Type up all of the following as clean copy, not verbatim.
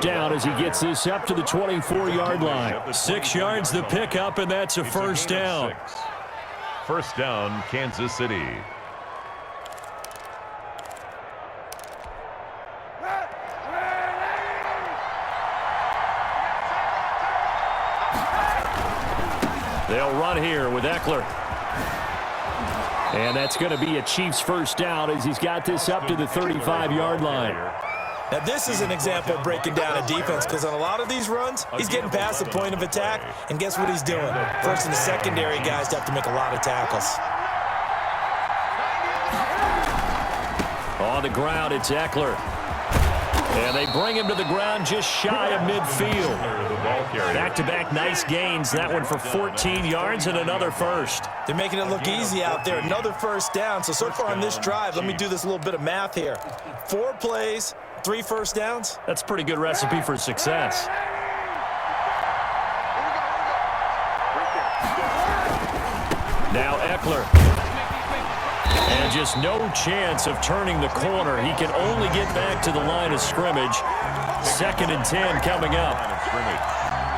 down as he gets this up to the 24-yard line. 6 yards the pickup, and that's a first down. First down, Kansas City. They'll run here with Eckler. And that's going to be a Chiefs first down as he's got this up to the 35-yard line. Now, this is an example of breaking down a defense because on a lot of these runs, he's getting past the point of attack, and guess what he's doing? First and the secondary guys have to make a lot of tackles. On the ground, it's Eckler. And they bring him to the ground just shy of midfield. Back-to-back nice gains. That one for 14 yards and another first. They're making it look easy out there. Another first down. So far on this drive, let me do this little bit of math here. 4 plays, 3 first downs. That's a pretty good recipe for success. Now Eckler. And just no chance of turning the corner. He can only get back to the line of scrimmage. 2nd and 10 coming up.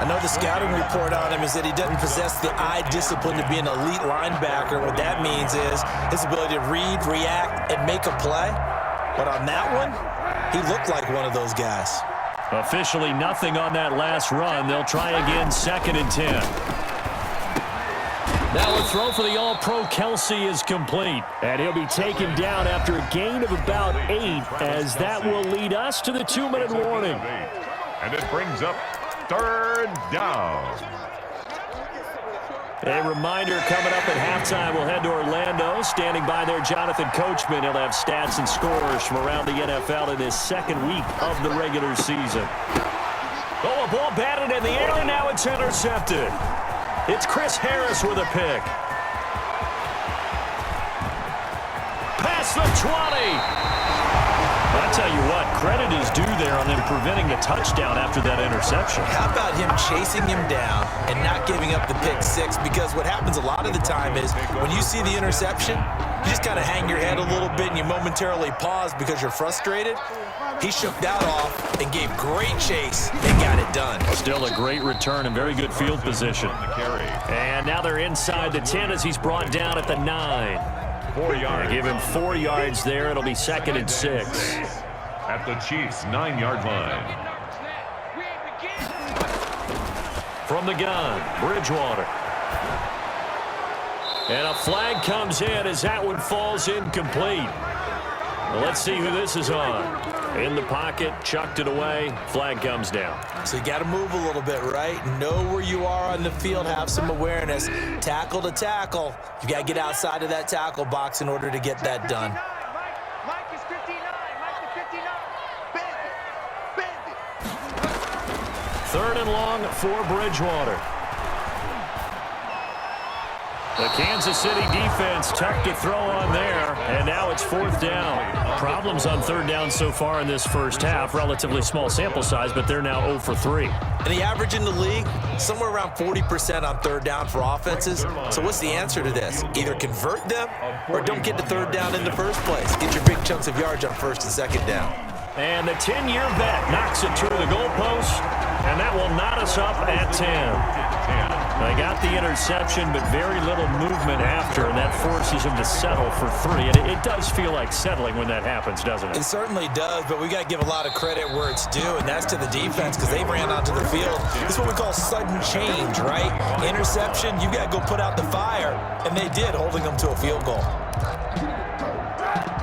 I know the scouting report on him is that he doesn't possess the eye discipline to be an elite linebacker. What that means is his ability to read, react, and make a play. But on that one, he looked like one of those guys. Officially nothing on that last run. They'll try again, 2nd and 10. Now a throw for the All-Pro Kelsey is complete. And he'll be taken down after a gain of about 8, as that will lead us to the 2-minute warning. And it brings up 3rd down. A reminder coming up at halftime, we'll head to Orlando. Standing by there, Jonathan Coachman. He'll have stats and scores from around the NFL in this 2nd week of the regular season. Oh, a ball batted in the air, and now it's intercepted. It's Chris Harris with a pick. Past the 20. I tell you what, credit is due there on them preventing the touchdown after that interception. How about him chasing him down and not giving up the pick 6? Because what happens a lot of the time is when you see the interception, you just kind of hang your head a little bit and you momentarily pause because you're frustrated. He shook that off and gave great chase and got it done. Still a great return and very good field position. And now they're inside the 10 as he's brought down at the 9. 4 yards. They give him 4 yards there. It'll be 2nd and 6. At the Chiefs' 9-yard line. From the gun, Bridgewater. And a flag comes in as that one falls incomplete. Well, let's see who this is on. In the pocket, chucked it away, flag comes down. So you got to move a little bit, right? Know where you are on the field, have some awareness. Tackle to tackle. You got to get outside of that tackle box in order to get that done. Mike is 59. Mike is 59. Bend it. 3rd and long for Bridgewater. The Kansas City defense tough to throw on there, and now it's 4th down. Problems on 3rd down so far in this first half. Relatively small sample size, but they're now 0 for 3. And the average in the league, somewhere around 40% on 3rd down for offenses. So what's the answer to this? Either convert them or don't get to 3rd down in the first place. Get your big chunks of yards on 1st and 2nd down. And the 10-year vet knocks it through the goalpost, and that will knot us up at 10. They got the interception, but very little movement after, and that forces them to settle for 3. And it does feel like settling when that happens, doesn't it? It certainly does, but we got to give a lot of credit where it's due, and that's to the defense because they ran onto the field. This is what we call sudden change, right? Interception, you got to go put out the fire, and they did, holding them to a field goal.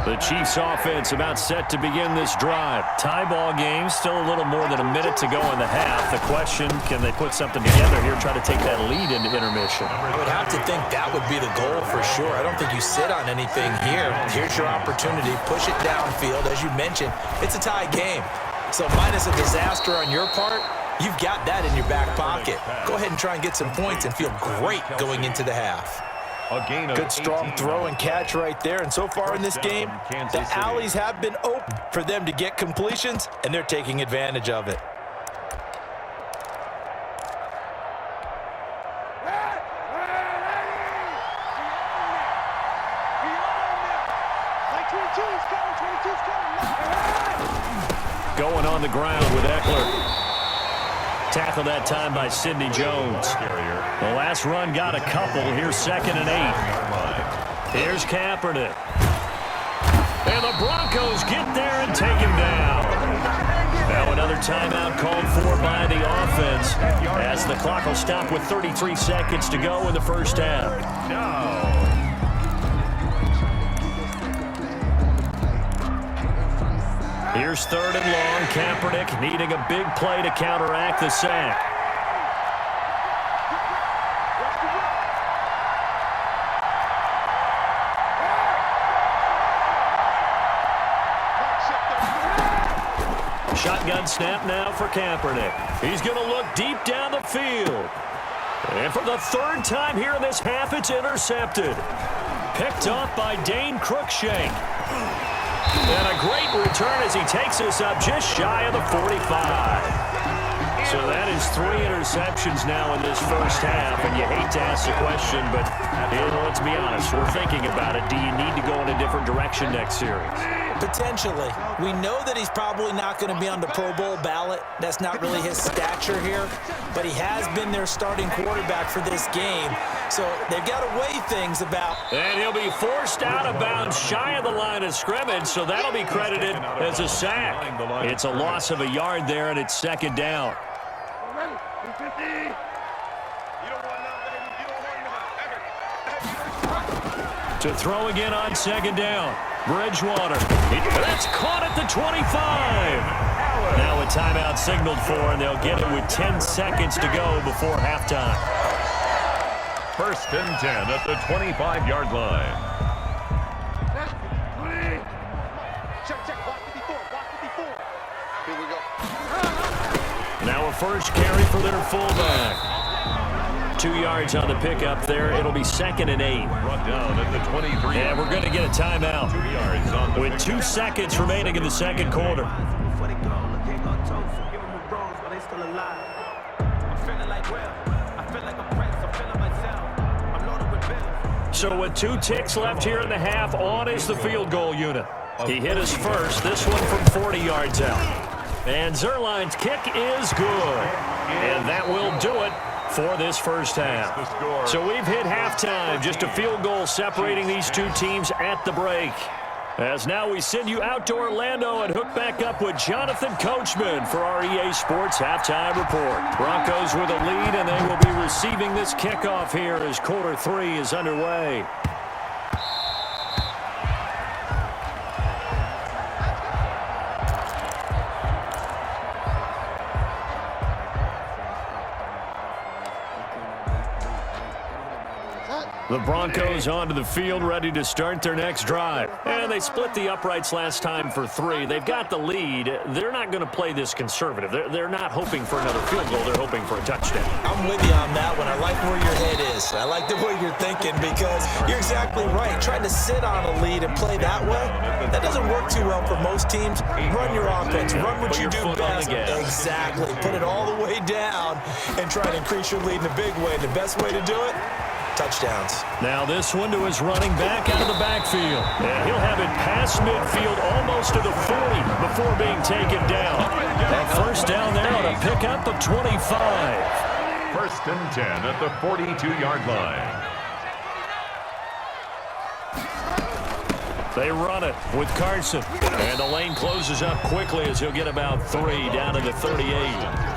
The Chiefs offense about set to begin this drive. Tie ball game, still a little more than a minute to go in the half. The question, can they put something together here, try to take that lead into intermission? I would have to think that would be the goal for sure. I don't think you sit on anything here. Here's your opportunity. Push it downfield. As you mentioned, it's a tie game. So minus a disaster on your part, you've got that in your back pocket. Go ahead and try and get some points and feel great going into the half. Good strong throw and catch right there. And so far in this game, the alleys have been open for them to get completions, and they're taking advantage of it. Going on the ground with Eckler. tackle that time by Sidney Jones. The last run got a couple. Here's 2nd and 8. Here's Kaepernick. And the Broncos get there and take him down. Now another timeout called for by the offense as the clock will stop with 33 seconds to go in the first half. Here's 3rd and long. Kaepernick needing a big play to counteract the sack. Shotgun snap now for Kaepernick. He's going to look deep down the field. And for the 3rd time here in this half, it's intercepted. Picked off by Dane Cruikshank. And a great return as he takes us up just shy of the 45. So that is 3 interceptions now in this first half, and you hate to ask the question, but let's be honest, we're thinking about it. Do you need to go in a different direction next series? Potentially. We know that he's probably not going to be on the Pro Bowl ballot. That's not really his stature here, but he has been their starting quarterback for this game. So they've got to weigh things about. And he'll be forced out of bounds shy of the line of scrimmage, so that'll be credited as a sack. It's a loss of a yard there, and it's 2nd down. To throw again on 2nd down. Bridgewater. That's caught at the 25. Now a timeout signaled for, and they'll get it with 10 seconds to go before halftime. 1st and 10 at the 25-yard line. Check. Block 54. Here we go. Now a first carry for their fullback. 2 yards on the pickup there. It'll be 2nd and 8. Brought down at the 23. And we're going to get a timeout 2 yards on the with 2 seconds remaining in the 2nd quarter. So with 2 ticks left here in the half, on is the field goal unit. He hit his first, this one from 40 yards out. And Zerline's kick is good. And that will do it for this first half. So we've hit halftime, just a field goal separating these 2 teams at the break. As now we send you out to Orlando and hook back up with Jonathan Coachman for our EA Sports Halftime Report. Broncos with a lead, and they will be receiving this kickoff here as quarter 3 is underway. The Broncos onto the field, ready to start their next drive. And they split the uprights last time for 3. They've got the lead. They're not going to play this conservative. They're not hoping for another field goal. They're hoping for a touchdown. I'm with you on that one. I like where your head is. I like the way you're thinking because you're exactly right. Trying to sit on a lead and play that way, that doesn't work too well for most teams. Run your offense. Run what you do best. Exactly. Put it all the way down and try to increase your lead in a big way. The best way to do it, touchdowns. Now this one to his running back out of the backfield. And he'll have it past midfield almost to the 40 before being taken down. That first down there on a pickup of 25. 1st and 10 at the 42-yard line. They run it with Carson. And the lane closes up quickly as he'll get about 3 down to the 38.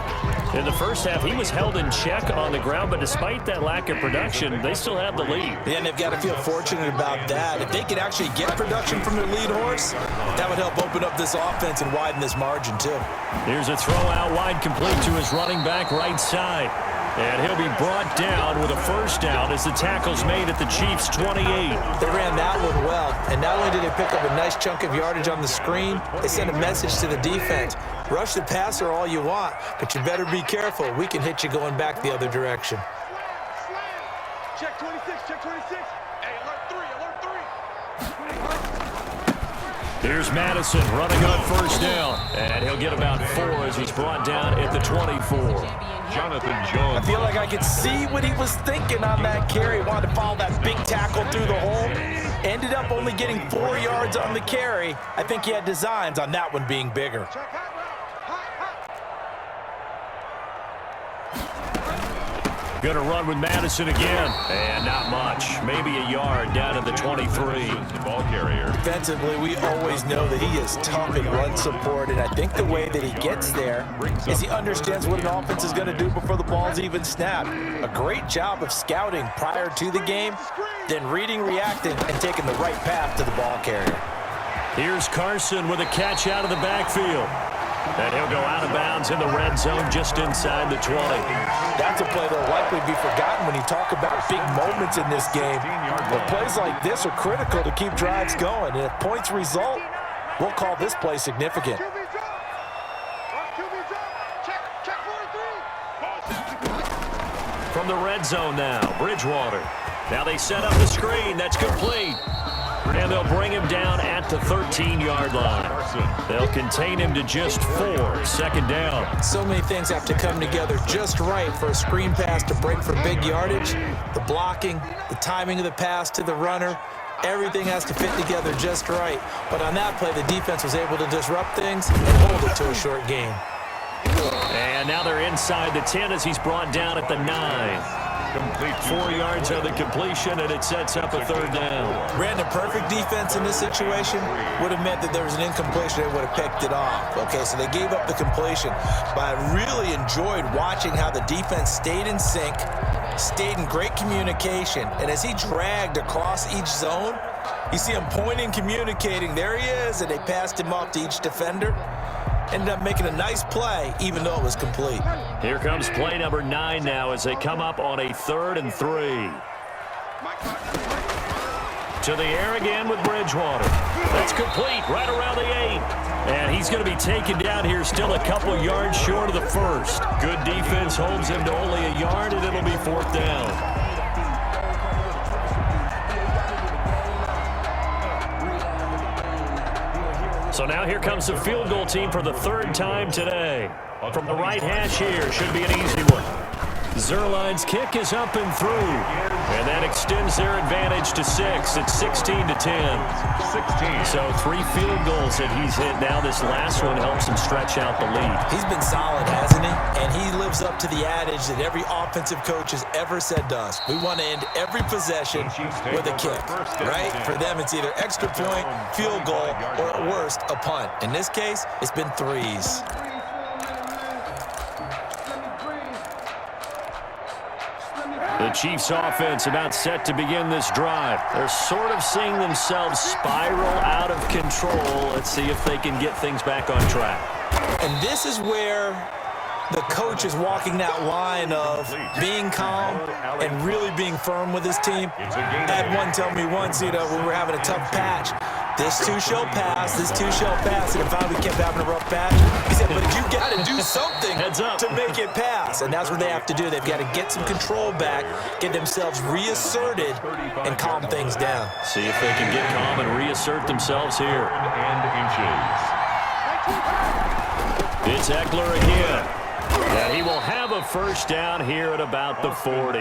In the first half, he was held in check on the ground, but despite that lack of production, they still have the lead. Yeah, and they've got to feel fortunate about that. If they could actually get production from their lead horse, that would help open up this offense and widen this margin, too. Here's a throw out wide complete to his running back right side. And he'll be brought down with a first down as the tackle's made at the Chiefs' 28. They ran that one well, and not only did they pick up a nice chunk of yardage on the screen, they sent a message to the defense. Rush the passer all you want, but you better be careful. We can hit you going back the other direction. Check 26. Hey, alert 3. Here's Madison running on first down. And he'll get about 4 as he's brought down at the 24. Jonathan Jones. I feel like I could see what he was thinking on that carry. Wanted to follow that big tackle through the hole. Ended up only getting 4 yards on the carry. I think he had designs on that one being bigger. Going to run with Madison again. And not much. Maybe a yard down to the 23. The ball carrier. Defensively, we always know that he is tough in run support, and I think the way that he gets there is he understands what an offense is going to do before the ball's even snapped. A great job of scouting prior to the game, then reading, reacting, and taking the right path to the ball carrier. Here's Carson with a catch out of the backfield. And he'll go out of bounds in the red zone just inside the 20. That's a play that will likely be forgotten when you talk about big moments in this game. But plays like this are critical to keep drives going. And if points result, we'll call this play significant. From the red zone now, Bridgewater. Now they set up the screen. That's complete. And they'll bring him down at the 13-yard line. They'll contain him to just 4. Second down. So many things have to come together just right for a screen pass to break for big yardage. The blocking, the timing of the pass to the runner, everything has to fit together just right. But on that play, the defense was able to disrupt things and hold it to a short gain. And now they're inside the 10 as he's brought down at the 9. Complete. 4 yards on the completion, and it sets up a third down. Brandon, perfect defense in this situation would have meant that there was an incompletion. They would have picked it off. Okay, so they gave up the completion. But I really enjoyed watching how the defense stayed in sync, stayed in great communication. And as he dragged across each zone, you see him pointing, communicating. There he is, and they passed him off to each defender. Ended up making a nice play, even though it was complete. Here comes play number 9 now as they come up on a 3rd and 3. To the air again with Bridgewater. That's complete right around the 8. And he's going to be taken down here still a couple yards short of the first. Good defense holds him to only a yard, and it'll be 4th down. So now here comes the field goal team for the 3rd time today. From the right hash here, should be an easy one. Zerline's kick is up and through. And that extends their advantage to 6. It's 16-10. 16. So 3 field goals that he's hit now. This last one helps him stretch out the lead. He's been solid, hasn't he? And he lives up to the adage that every offensive coach has ever said to us. We want to end every possession with a kick, right? For them, it's either extra point, field goal, or at worst, a punt. In this case, it's been 3s. The Chiefs offense about set to begin this drive. They're sort of seeing themselves spiral out of control. Let's see if they can get things back on track. And this is where the coach is walking that line of being calm and really being firm with his team. I had one tell me once, when we were having a tough patch, this too shall pass, this too shall pass. And finally we kept having a rough patch. He said, but you got to do something to make it pass. And that's what they have to do. They've got to get some control back, get themselves reasserted, and calm things down. See if they can get calm and reassert themselves here. And inches. It's Eckler again. And he will have a first down here at about the 40.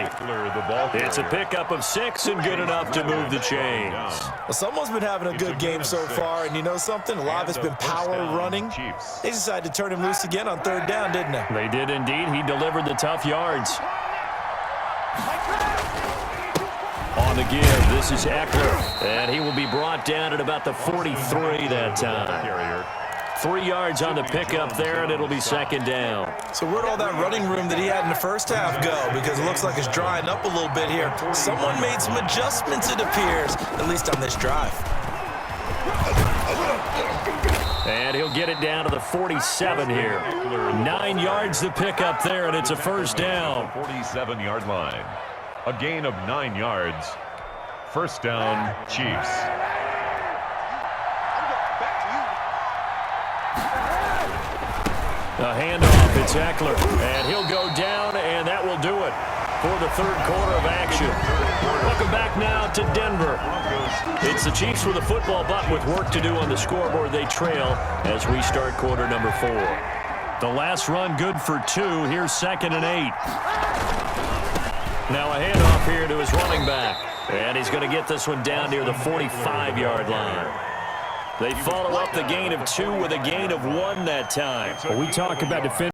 It's a pickup of 6 and good enough to move the chains. Well, someone's been having a good game so far, and you know something? A lot of it's been power running. They decided to turn him loose again on 3rd down, didn't they? They did indeed. He delivered the tough yards. On the give, this is Eckler. And he will be brought down at about the 43 that time. 3 yards on the pickup there, and it'll be 2nd down. So where'd all that running room that he had in the first half go? Because it looks like it's drying up a little bit here. Someone made some adjustments, it appears, at least on this drive. And he'll get it down to the 47 here. 9 yards to pick up there, and it's a first down. 47-yard line. A gain of 9 yards. First down, Chiefs. A handoff, it's Eckler, and he'll go down, and that will do it for the 3rd quarter of action. Welcome back now to Denver. It's the Chiefs with a football, but with work to do on the scoreboard, they trail as we start quarter number 4. The last run good for 2. Here's 2nd and 8. Now a handoff here to his running back, and he's going to get this one down near the 45-yard line. They follow up the gain of 2 with a gain of 1 that time. We talk about defending.